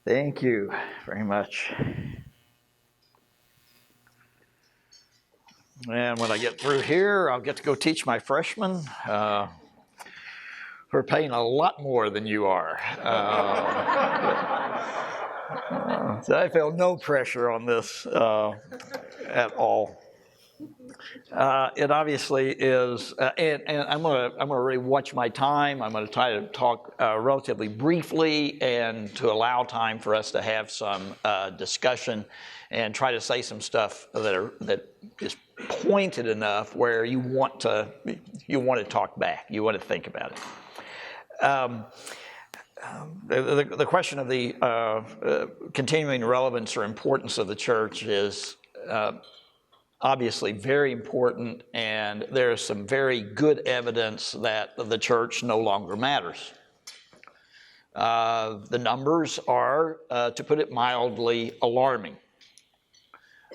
Thank you very much. And when I get through here, I'll get to go teach my freshmen who are paying a lot more than you are. So I feel no pressure on this at all. It obviously is, and I'm gonna really watch my time. I'm gonna try to talk relatively briefly and to allow time for us to have some discussion and try to say some stuff that is pointed enough where you want to talk back, you want to think about it. The question of the continuing relevance or importance of the church is obviously very important, and there's some very good evidence that the church no longer matters. The numbers are, to put it mildly, alarming.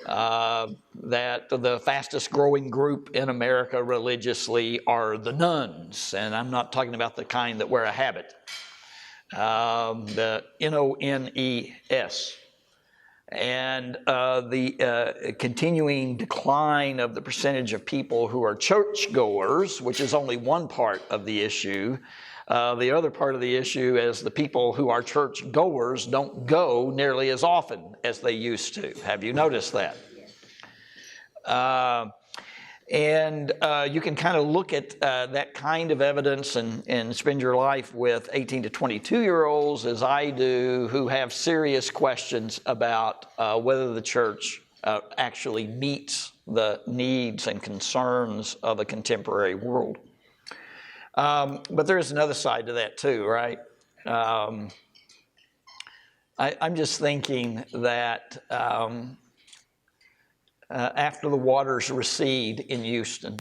That the fastest growing group in America religiously are the nuns, and I'm not talking about the kind that wear a habit. The N-O-N-E-S. And the continuing decline of the percentage of people who are churchgoers, which is only one part of the issue. The other part of the issue is the people who are churchgoers don't go nearly as often as they used to. Have you noticed that? And you can kind of look at that kind of evidence and spend your life with 18 to 22-year-olds, as I do, who have serious questions about whether the church actually meets the needs and concerns of a contemporary world. But there is another side to that too, right? I'm just thinking that after the waters recede in Houston,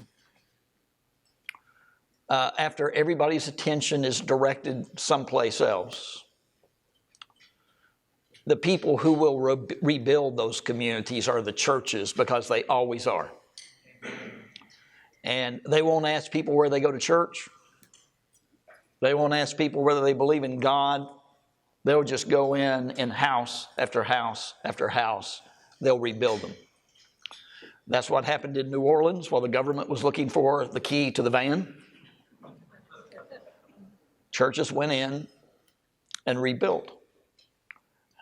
after everybody's attention is directed someplace else, the people who will rebuild those communities are the churches, because they always are. And they won't ask people where they go to church. They won't ask people whether they believe in God. They'll just go in house after house after house. They'll rebuild them. That's what happened in New Orleans while the government was looking for the key to the van. Churches went in and rebuilt.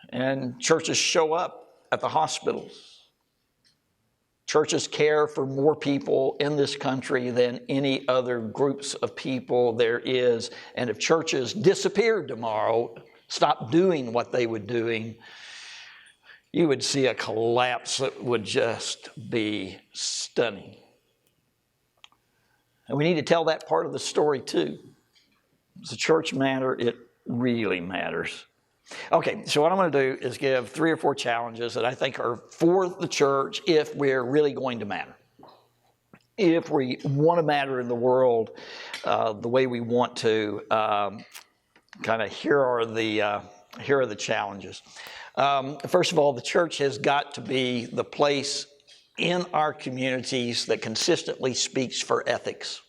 And churches show up at the hospitals. Churches care for more people in this country than any other groups of people there is. And if churches disappeared tomorrow, stopped doing what they were doing, you would see a collapse that would just be stunning. And we need to tell that part of the story too. Does the church matter? It really matters. Okay, so what I'm going to do is give 3 or 4 challenges that I think are for the church if we're really going to matter. If we want to matter in the world the way we want to, here are the challenges. First of all, the church has got to be the place in our communities that consistently speaks for ethics.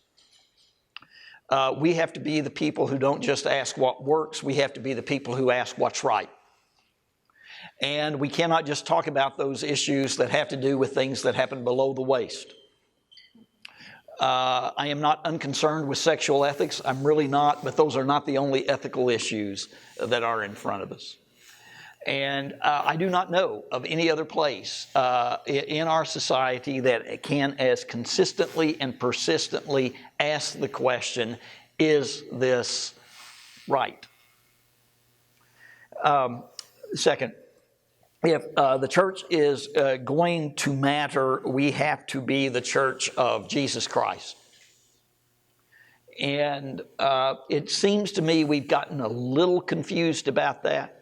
We have to be the people who don't just ask what works, we have to be the people who ask what's right. And we cannot just talk about those issues that have to do with things that happen below the waist. I am not unconcerned with sexual ethics, I'm really not, but those are not the only ethical issues that are in front of us. And I do not know of any other place in our society that can as consistently and persistently ask the question, is this right? Second, if the church is going to matter, we have to be the church of Jesus Christ. And it seems to me we've gotten a little confused about that.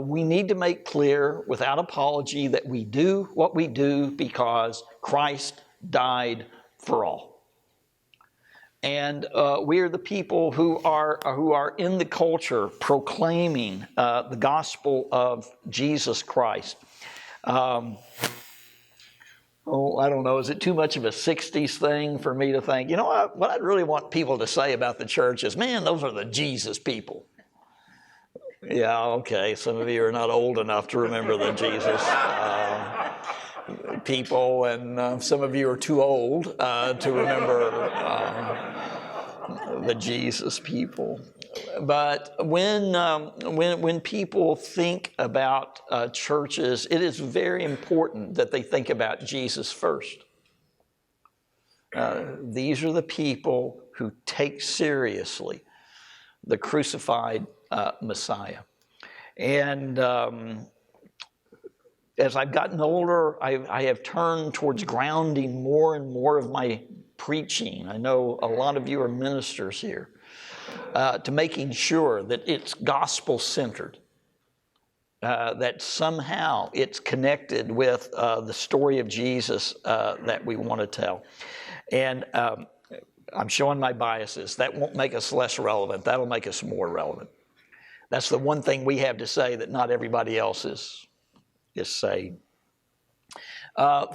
We need to make clear without apology that we do what we do because Christ died for all. And we are the people who are in the culture proclaiming the gospel of Jesus Christ. I don't know, is it too much of a 60s thing for me to think, what I'd really want people to say about the church is, man, those are the Jesus people. Yeah, okay. Some of you are not old enough to remember the Jesus people, and some of you are too old to remember the Jesus people. But when people think about churches, it is very important that they think about Jesus first. These are the people who take seriously the crucified Messiah. And as I've gotten older, I have turned towards grounding more and more of my preaching. I know a lot of you are ministers here. To making sure that it's gospel-centered, that somehow it's connected with the story of Jesus that we want to tell. And I'm showing my biases. That won't make us less relevant. That'll make us more relevant. That's the one thing we have to say that not everybody else is saying.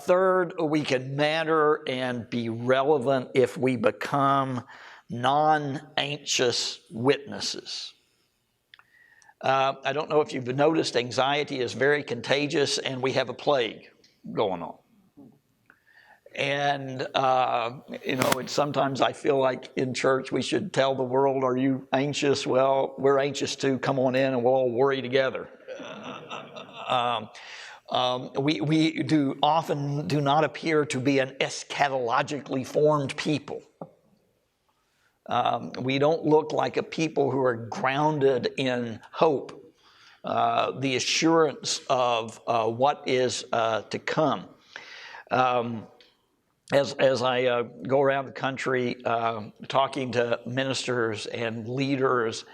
Third, we can matter and be relevant if we become non-anxious witnesses. I don't know if you've noticed, anxiety is very contagious, and we have a plague going on. And, sometimes I feel like in church we should tell the world, are you anxious? Well, we're anxious too. Come on in and we'll all worry together. We often do not appear to be an eschatologically formed people. We don't look like a people who are grounded in hope, the assurance of what is to come. As I go around the country talking to ministers and leaders,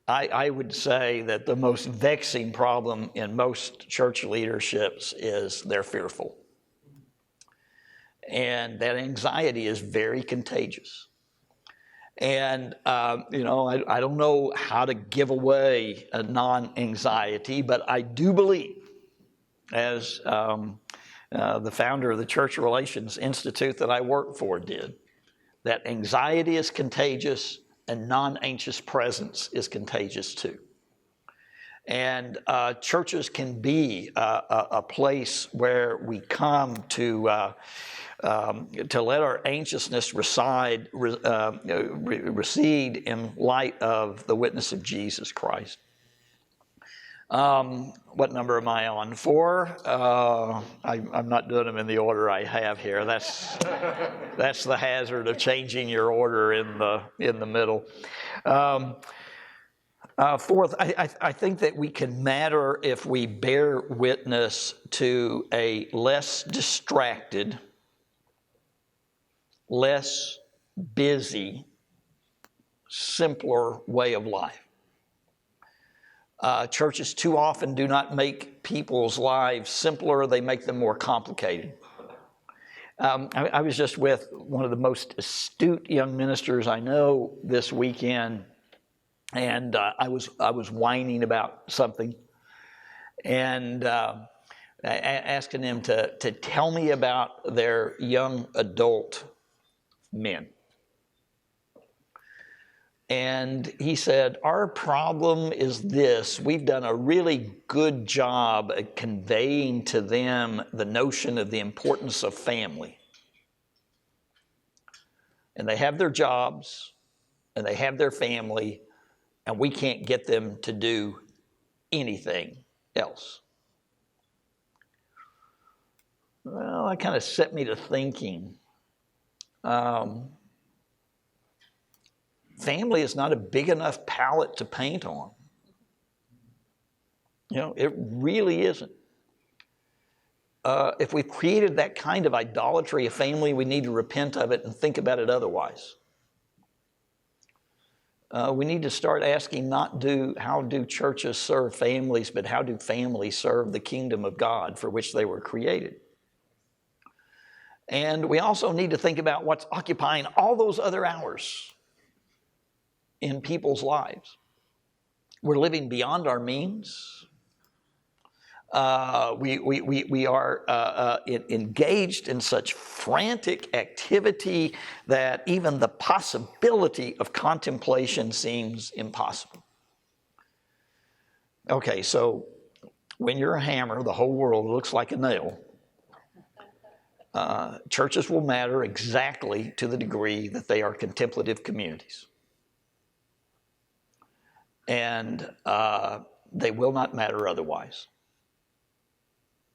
I would say that the most vexing problem in most church leaderships is they're fearful. And that anxiety is very contagious. And, I don't know how to give away a non-anxiety, but I do believe, as the founder of the Church Relations Institute that I work for did, that anxiety is contagious and non-anxious presence is contagious too. And churches can be a place where we come to let our anxiousness recede in light of the witness of Jesus Christ. What number am I on? 4? I'm not doing them in the order I have here. That's the hazard of changing your order in the middle. Fourth, I think that we can matter if we bear witness to a less distracted, less busy, simpler way of life. Churches too often do not make people's lives simpler, they make them more complicated. I was just with one of the most astute young ministers I know this weekend, and I was whining about something, and asking him to tell me about their young adult men. And he said, our problem is this: we've done a really good job at conveying to them the notion of the importance of family. And they have their jobs, and they have their family, and we can't get them to do anything else. Well, that kind of set me to thinking. Family is not a big enough palette to paint on. It really isn't. If we've created that kind of idolatry of family, we need to repent of it and think about it otherwise. We need to start asking how do churches serve families, but how do families serve the kingdom of God for which they were created? And we also need to think about what's occupying all those other hours in people's lives. We're living beyond our means. We are engaged in such frantic activity that even the possibility of contemplation seems impossible. Okay, so when you're a hammer, the whole world looks like a nail. Churches will matter exactly to the degree that they are contemplative communities. And they will not matter otherwise.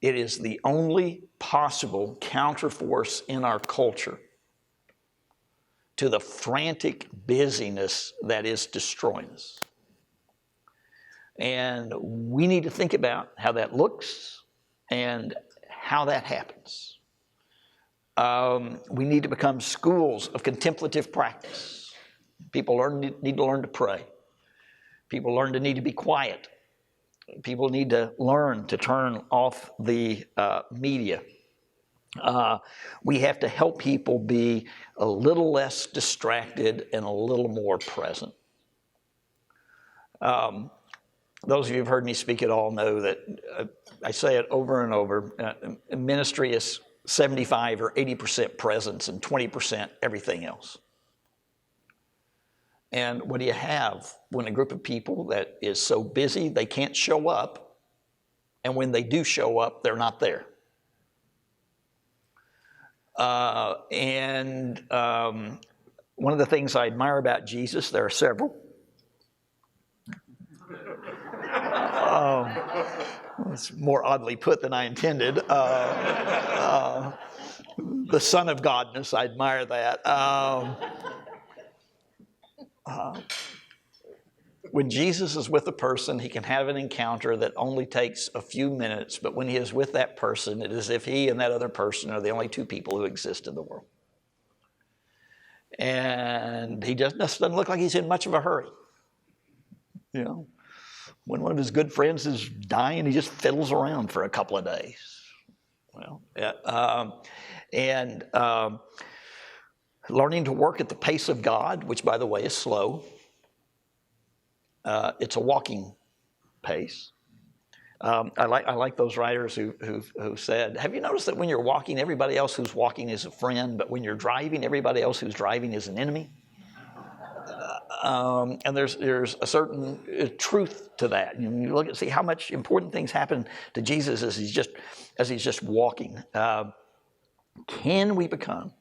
It is the only possible counterforce in our culture to the frantic busyness that is destroying us. And we need to think about how that looks and how that happens. We need to become schools of contemplative practice. People need to learn to pray. People need to be quiet. People need to learn to turn off the media. We have to help people be a little less distracted and a little more present. Those of you who've heard me speak at all know that I say it over and over. Ministry is 75 or 80% presence and 20% everything else. And what do you have when a group of people that is so busy they can't show up, and when they do show up, they're not there? One of the things I admire about Jesus, there are several. It's more oddly put than I intended. The Son of Godness, I admire that. When Jesus is with a person, he can have an encounter that only takes a few minutes, but when he is with that person, it is as if he and that other person are the only two people who exist in the world. And he just doesn't look like he's in much of a hurry. You know, when one of his good friends is dying, he just fiddles around for a couple of days. Well, learning to work at the pace of God, which, by the way, is slow. It's a walking pace. I like those writers who said, have you noticed that when you're walking, everybody else who's walking is a friend, but when you're driving, everybody else who's driving is an enemy? And there's a certain truth to that. You look and see how much important things happen to Jesus as he's just walking. Can we become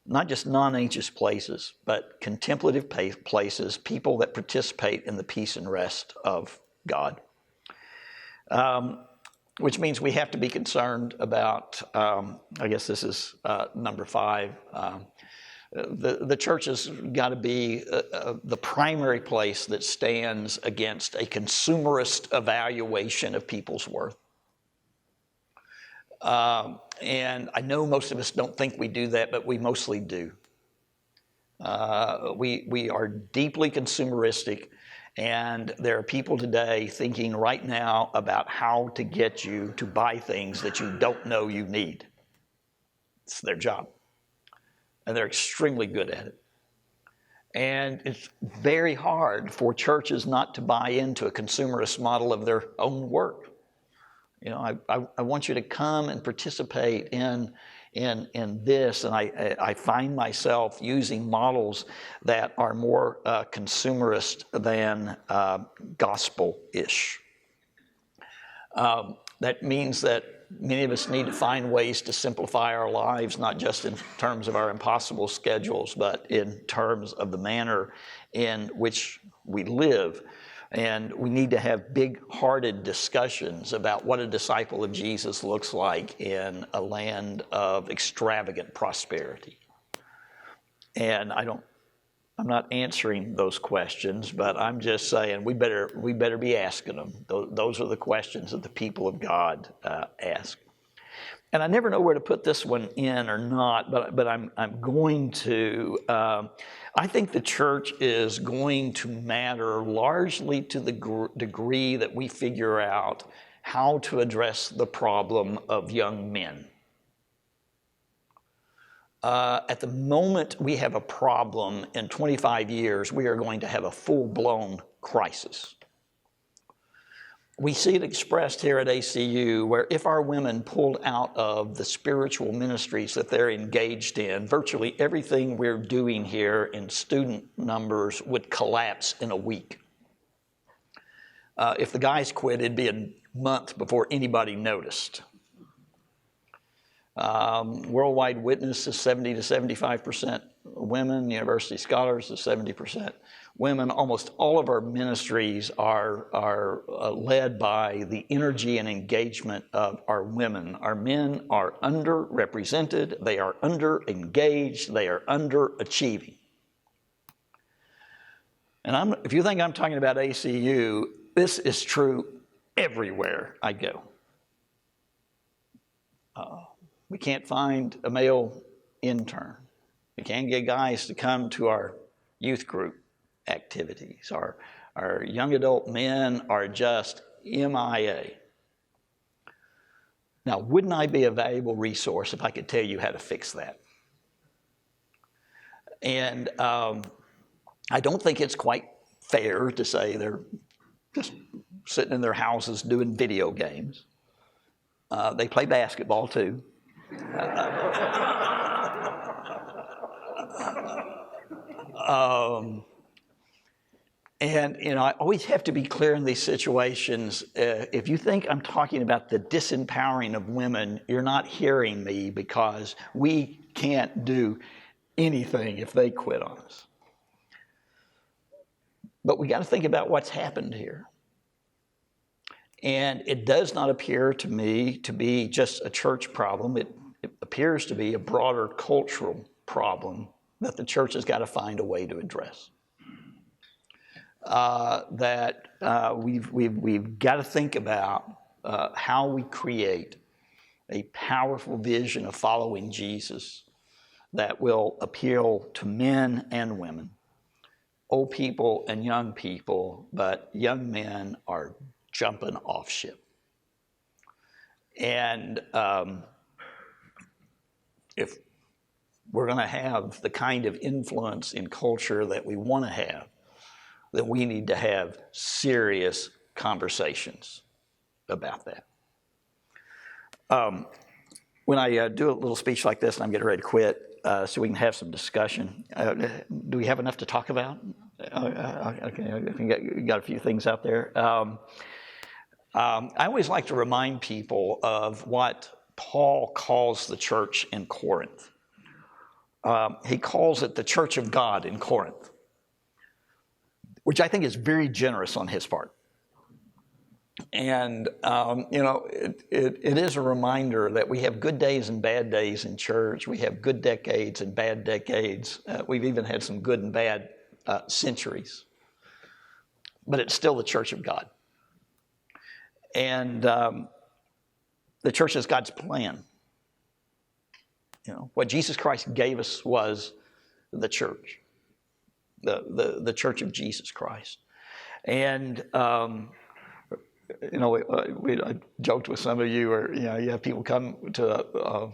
not just non-anxious places, but contemplative places, people that participate in the peace and rest of God? Which means we have to be concerned about, I guess this is number 5, the church has got to be the primary place that stands against a consumerist evaluation of people's worth. And I know most of us don't think we do that, but we mostly do. We are deeply consumeristic, and there are people today thinking right now about how to get you to buy things that you don't know you need. It's their job, and they're extremely good at it. And it's very hard for churches not to buy into a consumerist model of their own work. You know, I want you to come and participate in this, and I find myself using models that are more consumerist than gospel-ish. That means that many of us need to find ways to simplify our lives, not just in terms of our impossible schedules, but in terms of the manner in which we live. And we need to have big-hearted discussions about what a disciple of Jesus looks like in a land of extravagant prosperity. And I'm not answering those questions, but I'm just saying we better be asking them. Those are the questions that the people of God ask. And I never know where to put this one in or not, but I'm going to. I think the church is going to matter largely to the degree that we figure out how to address the problem of young men. At the moment we have a problem, in 25 years, we are going to have a full-blown crisis. We see it expressed here at ACU, where if our women pulled out of the spiritual ministries that they're engaged in, virtually everything we're doing here in student numbers would collapse in a week. If the guys quit, it'd be a month before anybody noticed. Worldwide Witness is 70 to 75% women. University Scholars is 70% women. Almost all of our ministries are led by the energy and engagement of our women. Our men are underrepresented. They are under-engaged. They are underachieving. And if you think I'm talking about ACU, this is true everywhere I go. We can't find a male intern. We can't get guys to come to our youth group activities. Our young adult men are just MIA. Now, wouldn't I be a valuable resource if I could tell you how to fix that? And I don't think it's quite fair to say they're just sitting in their houses doing video games. They play basketball too. And I always have to be clear in these situations. If you think I'm talking about the disempowering of women, you're not hearing me, because we can't do anything if they quit on us. But we got to think about what's happened here. And it does not appear to me to be just a church problem. It appears to be a broader cultural problem that the church has got to find a way to address. We've got to think about how we create a powerful vision of following Jesus that will appeal to men and women, old people and young people, but young men are jumping off ship. And if we're going to have the kind of influence in culture that we want to have, then we need to have serious conversations about that. When I do a little speech like this and I'm getting ready to quit, so we can have some discussion, do we have enough to talk about? Okay, I think you got a few things out there. I always like to remind people of what Paul calls the church in Corinth. He calls it the church of God in Corinth, which I think is very generous on his part. And, it is a reminder that we have good days and bad days in church. We have good decades and bad decades. We've even had some good and bad centuries. But it's still the church of God. And the church is God's plan. What Jesus Christ gave us was the church, the church of Jesus Christ. And, I joked with some of you, or, you have people come to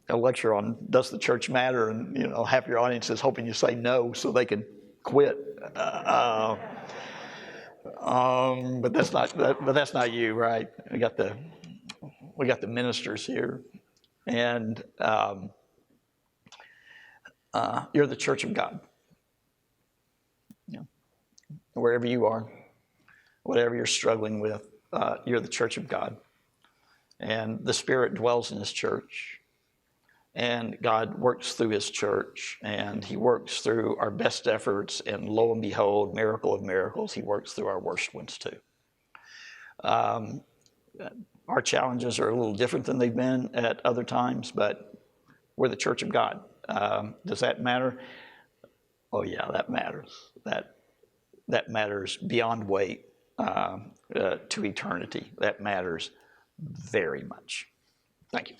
a lecture on does the church matter, and, half your audience is hoping you say no so they can quit. But that's not you, right? We got the ministers here, and you're the church of God. Wherever you are, whatever you're struggling with, you're the church of God, and the Spirit dwells in His church, and God works through His church, and He works through our best efforts, and lo and behold, miracle of miracles, He works through our worst ones too. Our challenges are a little different than they've been at other times, but we're the church of God. Does that matter? Oh yeah, that matters. That matters beyond weight to eternity. That matters very much. Thank you.